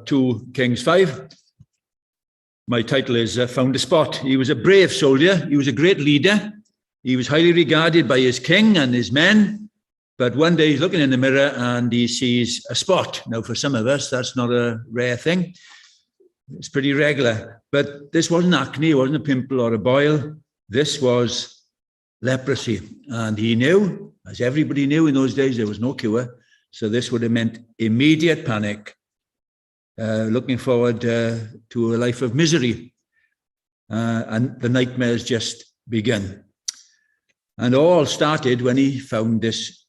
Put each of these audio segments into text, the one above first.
2 Kings 5. My title is Found a Spot. He was a brave soldier. He was a great leader. He was highly regarded by his king and his men. But one day he's looking in the mirror and he sees a spot. Now, for some of us, that's not a rare thing. It's pretty regular. But this wasn't acne, it wasn't a pimple or a boil. This was leprosy. And he knew, as everybody knew in those days, there was no cure. So this would have meant immediate panic, looking forward to a life of misery. And the nightmares just began. And all started when he found this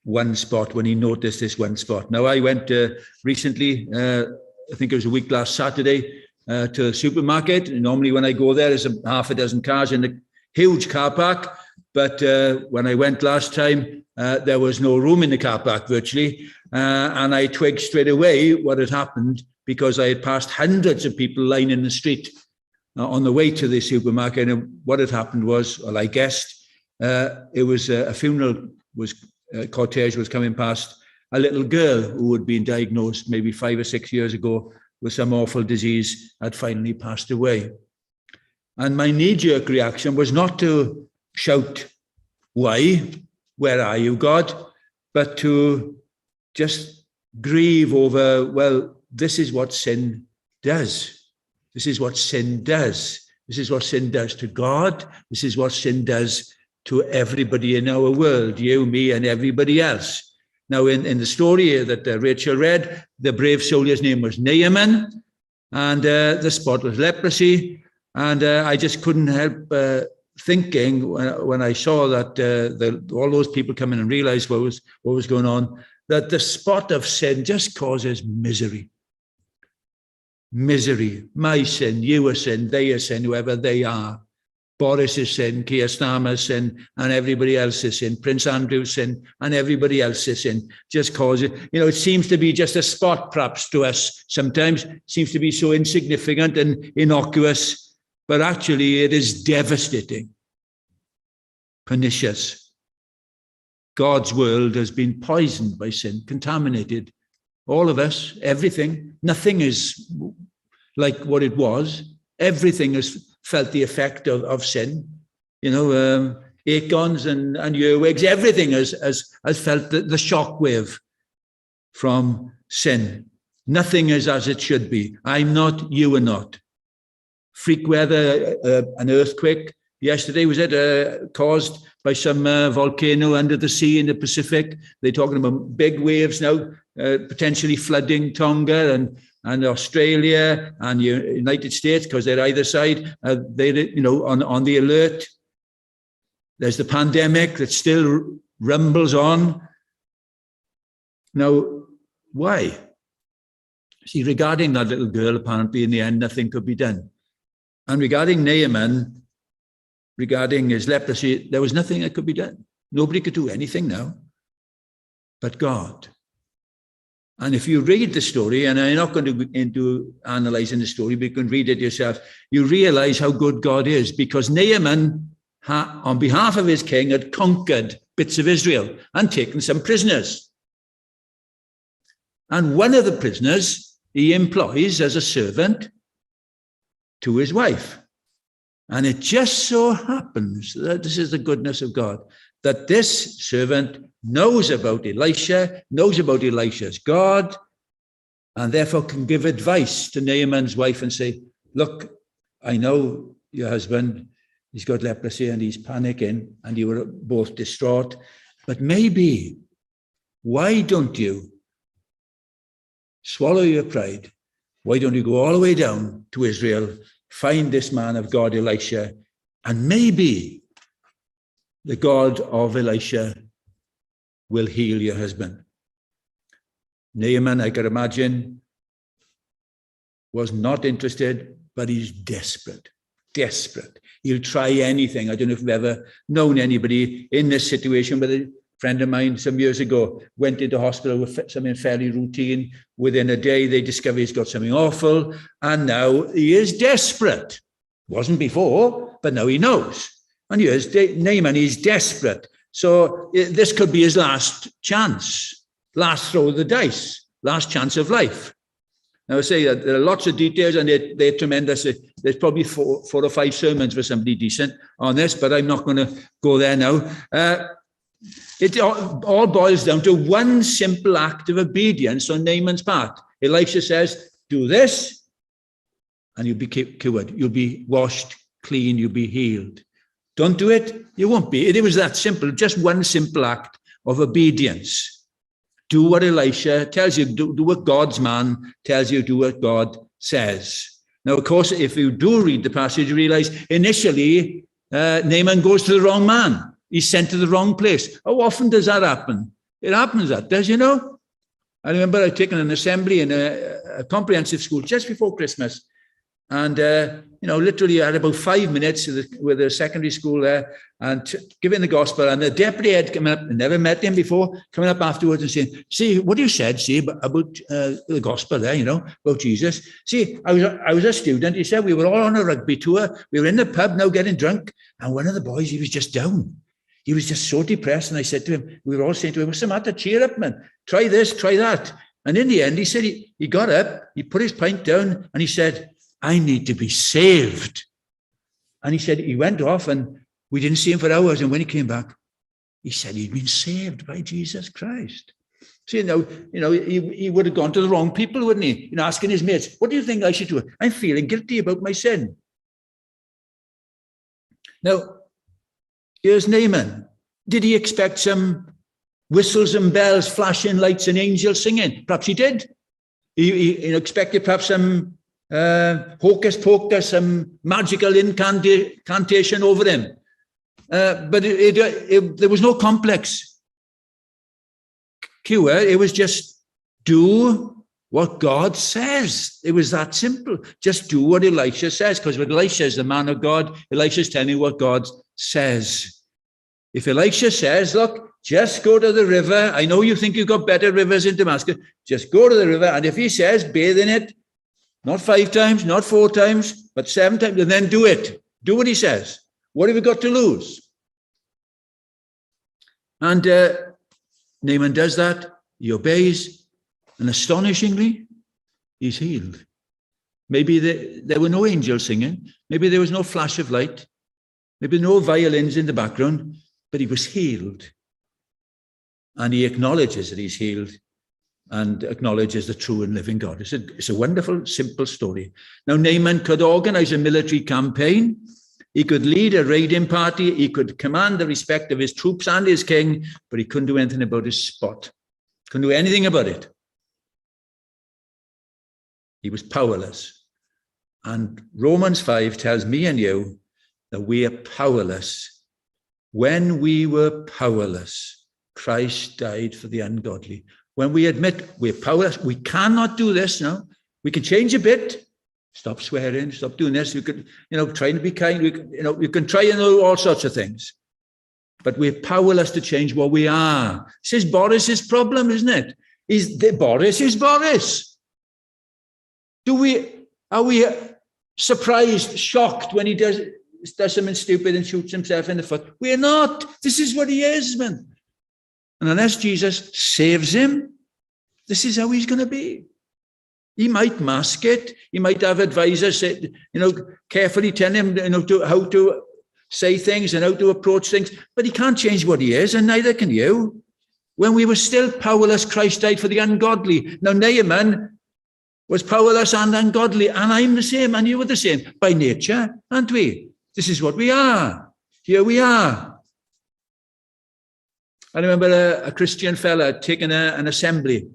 one spot, when he noticed this one spot. Now, I went recently, I think it was a week last Saturday, to a supermarket. Normally when I go there, there's half a dozen cars in a huge car park. But when I went last time, there was no room in the car park virtually. And I twigged straight away what had happened, because I had passed hundreds of people lining the street on the way to the supermarket. And what had happened was, well, I guessed, it was a funeral cortege was coming past a little girl who had been diagnosed maybe 5 or 6 years ago with some awful disease, had finally passed away. And my knee-jerk reaction was not to shout, "Why? Where are you, God?" but to just grieve over, well, this is what sin does. This is what sin does. This is what sin does to God. This is what sin does to everybody in our world, you, me, and everybody else. Now, in the story that Rachel read, the brave soldier's name was Naaman, and the spot was leprosy. And I just couldn't help thinking when I saw that all those people come in and realized what was going on, that the spot of sin just causes misery. Misery. My sin, your sin, their sin, whoever they are. Boris's sin, Keir Starmer's sin, and everybody else's sin, Prince Andrew's sin, and everybody else's sin, just causes, it seems to be just a spot perhaps to us sometimes. It seems to be so insignificant and innocuous, but actually it is devastating, pernicious. God's world has been poisoned by sin, contaminated. All of us, everything, nothing is like what it was. Everything has felt the effect of sin. Acorns and earwigs, everything has felt the shock wave from sin. Nothing is as it should be. I'm not, you are not. Freak weather, an earthquake yesterday, was it caused by some volcano under the sea in the Pacific? They're talking about big waves now, potentially flooding Tonga and Australia and United States, because they're either side. They're on the alert. There's the pandemic that still rumbles on. Now, why? See, regarding that little girl, apparently in the end, nothing could be done. And regarding Naaman, regarding his leprosy, there was nothing that could be done. Nobody could do anything now but God. And if you read the story, and I'm not going to go into analysing the story, but you can read it yourself, you realise how good God is, because Naaman, on behalf of his king, had conquered bits of Israel and taken some prisoners. And one of the prisoners he employs as a servant to his wife. And it just so happens that this is the goodness of God, that this servant knows about Elisha, knows about Elisha's God, and therefore can give advice to Naaman's wife and say, look, I know your husband, he's got leprosy and he's panicking and you were both distraught, but maybe, why don't you swallow your pride? Why don't you go all the way down to Israel, find this man of God, Elisha, and maybe the God of Elisha will heal your husband. Naaman, I can imagine, was not interested, but he's desperate. He'll try anything. I don't know if you've ever known anybody in this situation, but a friend of mine some years ago went into hospital with something fairly routine. Within a day, they discovered he's got something awful, and now he is desperate. Wasn't before, but now he knows. And here's Naaman, he's desperate. So this could be his last chance, last throw of the dice, last chance of life. Now, I say that there are lots of details and they're tremendous. There's probably four or five sermons for somebody decent on this, but I'm not going to go there now. It all boils down to one simple act of obedience on Naaman's part. Elisha says, do this, and you'll be cured. You'll be washed clean. You'll be healed. Don't do it, you won't be. It was that simple, just one simple act of obedience. Do what Elisha tells you. Do what God's man tells you. Do what God says. Now, of course, if you do read the passage, you realize initially Naaman goes to the wrong man. He's sent to the wrong place. How often does that happen? It happens, that does, you know. I remember I'd taken an assembly in a comprehensive school just before Christmas. And, literally I had about 5 minutes with the secondary school there and giving the gospel. And the deputy head coming up, never met him before, coming up afterwards and saying, see, what you said, about the gospel there, about Jesus. See, I was a student. He said, we were all on a rugby tour. We were in the pub now getting drunk. And one of the boys, he was just down. He was just so depressed. And I said to him, we were all saying to him, what's the matter? Cheer up, man. Try this, try that. And in the end, he said, he got up, he put his pint down and he said, I need to be saved. And he said he went off and we didn't see him for hours. And when he came back, he said he'd been saved by Jesus Christ. See, he would have gone to the wrong people, wouldn't he? Asking his mates, what do you think I should do? I'm feeling guilty about my sin. Now, here's Naaman. Did he expect some whistles and bells, flashing lights and angels singing? Perhaps he did. He expected perhaps some hocus pocus, some magical incantation over him. But there was no complex cure. It was just do what God says. It was that simple. Just do what Elisha says, because what Elisha is the man of God. Elisha's telling you what God says. If Elisha says, look, just go to the river. I know you think you've got better rivers in Damascus. Just go to the river. And if he says, bathe in it, not 5 times, not 4 times, but 7 times, and then do it. Do what he says. What have we got to lose? And Naaman does that. He obeys. And astonishingly, he's healed. Maybe there were no angels singing. Maybe there was no flash of light. Maybe no violins in the background. But he was healed. And he acknowledges that he's healed. And acknowledges the true and living God. It's a wonderful, simple story. Now, Naaman could organize a military campaign. He could lead a raiding party. He could command the respect of his troops and his king, but he couldn't do anything about his spot. Couldn't do anything about it. He was powerless. And Romans 5 tells me and you that we are powerless. When we were powerless, Christ died for the ungodly. When we admit we're powerless, we cannot do this now. We can change a bit. Stop swearing, stop doing this. You could, try to be kind. You can try and do all sorts of things. But we're powerless to change what we are. This is Boris's problem, isn't it? Boris is Boris. Are we surprised, shocked when he does something stupid and shoots himself in the foot? We're not. This is what he is, man. And unless Jesus saves him, this is how he's going to be. He might mask it. He might have advisors, carefully telling him, how to say things and how to approach things. But he can't change what he is, and neither can you. When we were still powerless, Christ died for the ungodly. Now, Naaman was powerless and ungodly, and I'm the same, and you were the same by nature, aren't we? This is what we are. Here we are. I remember a Christian fella taking an assembly,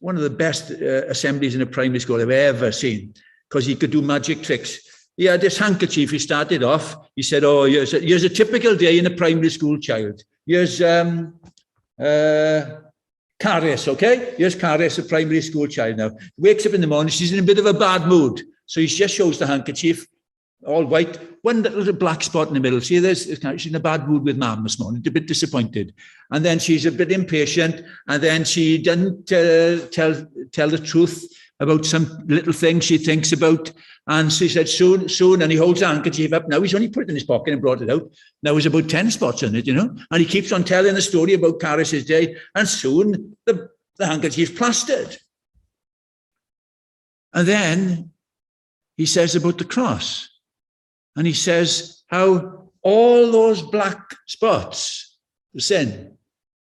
one of the best assemblies in a primary school I've ever seen, because he could do magic tricks. He had this handkerchief. He started off. He said, oh, here's a typical day in a primary school child. Here's Caris, okay? Here's Caris, a primary school child now. Wakes up in the morning. She's in a bit of a bad mood. So he just shows the handkerchief, all white, one little black spot in the middle. See, she's in a bad mood with mum this morning, a bit disappointed. And then she's a bit impatient. And then she doesn't tell the truth about some little thing she thinks about. And she said, soon. And he holds the handkerchief up. Now he's only put it in his pocket and brought it out. Now there's about 10 spots on it, And he keeps on telling the story about Caris's day. And soon the handkerchief's plastered. And then he says about the cross. And he says how all those black spots of sin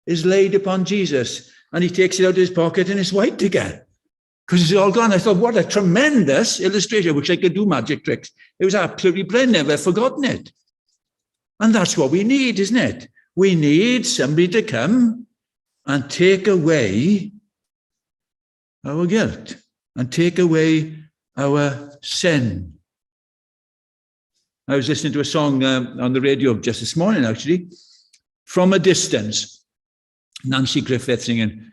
is laid upon Jesus. And he takes it out of his pocket and it's white again. Because it's all gone. I thought, what a tremendous illustration. I wish I could do magic tricks. It was absolutely brilliant. Never forgotten it. And that's what we need, isn't it? We need somebody to come and take away our guilt and take away our sin. I was listening to a song on the radio just this morning, actually. From a Distance, Nancy Griffith singing,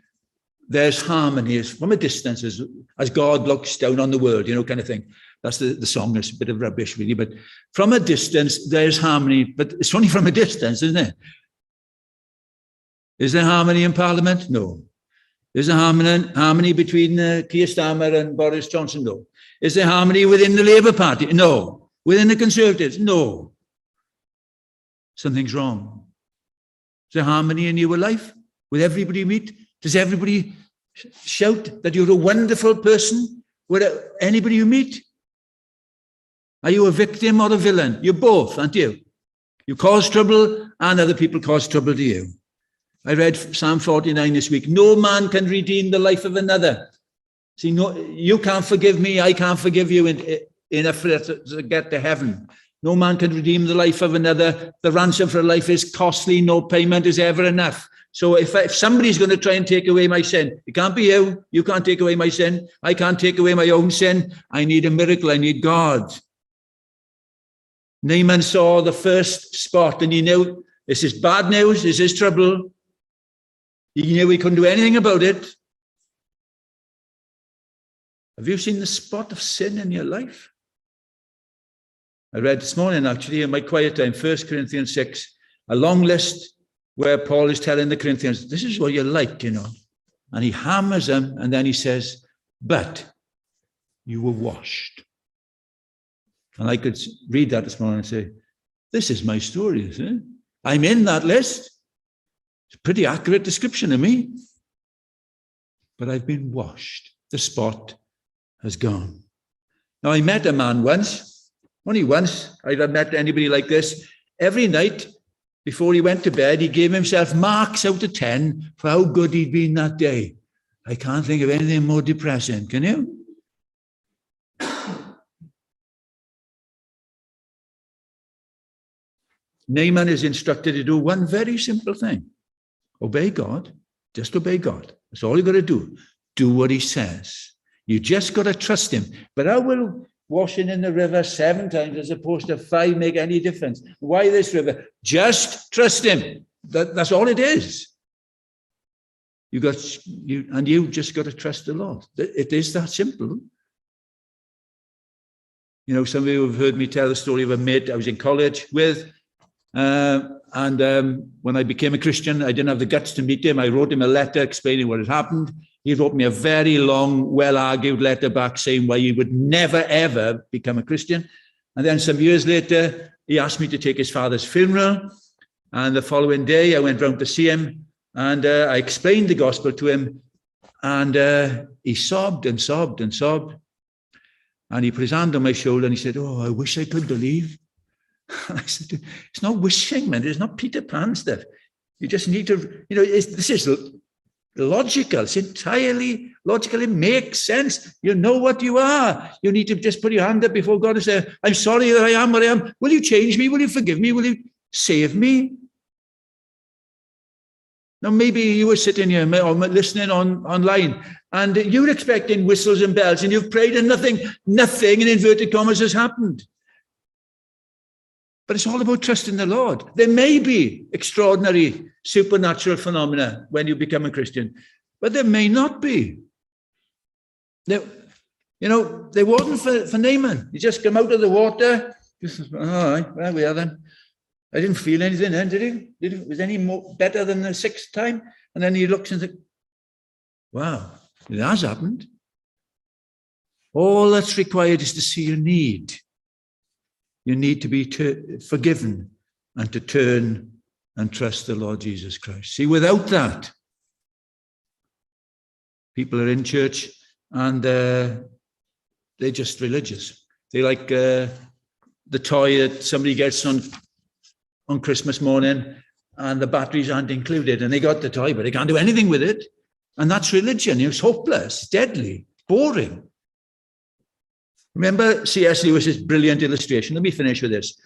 there's harmony from a distance as God looks down on the world, kind of thing. That's the song. It's a bit of rubbish, really. But from a distance, there's harmony. But it's only from a distance, isn't it? Is there harmony in Parliament? No. Is there harmony between Keir Starmer and Boris Johnson? No. Is there harmony within the Labour Party? No. Within the Conservatives? No. Something's wrong. Is there harmony in your life with everybody you meet? Does everybody shout that you're a wonderful person with anybody you meet? Are you a victim or a villain? You're both, aren't you? You cause trouble and other people cause trouble to you. I read Psalm 49 this week. No man can redeem the life of another. See, no, you can't forgive me. I can't forgive you in a effort to get to heaven. No man can redeem the life of another. The ransom for a life is costly. No payment is ever enough. So if somebody's going to try and take away my sin, it can't be you. You can't take away my sin. I can't take away my own sin. I need a miracle. I need God. Naaman saw the first spot and he knew this is bad news. This is trouble. He knew he couldn't do anything about it. Have you seen the spot of sin in your life? I read this morning, actually, in my quiet time, 1 Corinthians 6, a long list where Paul is telling the Corinthians, this is what you're like, And he hammers them, and then he says, but you were washed. And I could read that this morning and say, this is my story, isn't it? I'm in that list. It's a pretty accurate description of me. But I've been washed. The spot has gone. Now, I met a man once, only once I've ever met anybody like this. Every night, before he went to bed, he gave himself marks out of 10 for how good he'd been that day. I can't think of anything more depressing, can you? Naaman is instructed to do one very simple thing. Obey God. Just obey God. That's all you got to do. Do what he says. You just got to trust him. But how will washing in the river 7 times as opposed to 5 make any difference? Why this river? Just trust him. That's all it is. You just got to trust the Lord. It is that simple. Some of you have heard me tell the story of a mate I was in college with. And when I became a Christian, I didn't have the guts to meet him. I wrote him a letter explaining what had happened. He wrote me a very long, well-argued letter back saying why he would never, ever become a Christian. And then some years later, he asked me to take his father's funeral. And the following day, I went round to see him and I explained the gospel to him. And he sobbed and sobbed and sobbed. And he put his hand on my shoulder and he said, oh, I wish I could believe. I said, it's not wishing, man. It's not Peter Pan stuff. You just need to, this is logical. It's entirely logical. It makes sense. You know what you are. You need to just put your hand up before God and say, I'm sorry that I am what I am. Will you change me? Will you forgive me? Will you save me? Now, maybe you were sitting here or listening online and you're expecting whistles and bells and you've prayed and nothing in inverted commas has happened. But it's all about trusting the Lord. There may be extraordinary supernatural phenomena when you become a Christian, but there may not be. There wasn't for Naaman. He just come out of the water. All right, well, we are then. I didn't feel anything then, did he? Was any more better than the 6th time? And then he looks and thinks, wow, it has happened. All that's required is to see your need. You need to be forgiven and to turn and trust the Lord Jesus Christ. See, without that, people are in church and they're just religious. They like the toy that somebody gets on Christmas morning and the batteries aren't included, and they got the toy, but they can't do anything with it. And that's religion. It's hopeless, deadly, boring. Remember C.S. Lewis's brilliant illustration? Let me finish with this.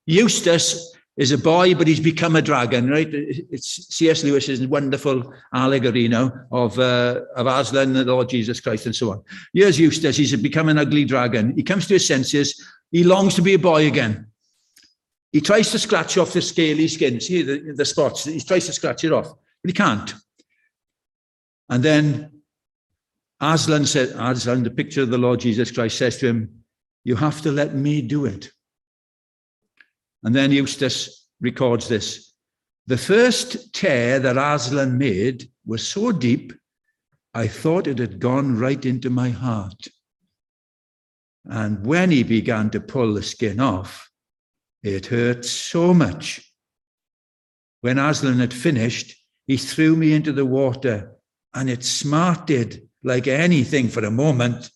Eustace is a boy, but he's become a dragon, right? It's C.S. Lewis's wonderful allegory, of Aslan, the Lord Jesus Christ, and so on. Here's Eustace. He's become an ugly dragon. He comes to his senses. He longs to be a boy again. He tries to scratch off the scaly skin. See the spots? He tries to scratch it off, but he can't. And then Aslan, the picture of the Lord Jesus Christ, says to him, "You have to let me do it." And then Eustace records this. "The first tear that Aslan made was so deep, I thought it had gone right into my heart. And when he began to pull the skin off, it hurt so much. When Aslan had finished, he threw me into the water, and it smarted like anything for a moment.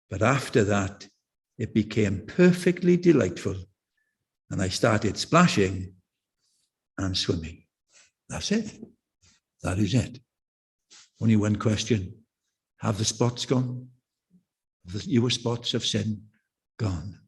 But after that, it became perfectly delightful, and I started splashing and swimming." That's it. That is it. Only one question. Have the spots gone? Have your spots of sin gone?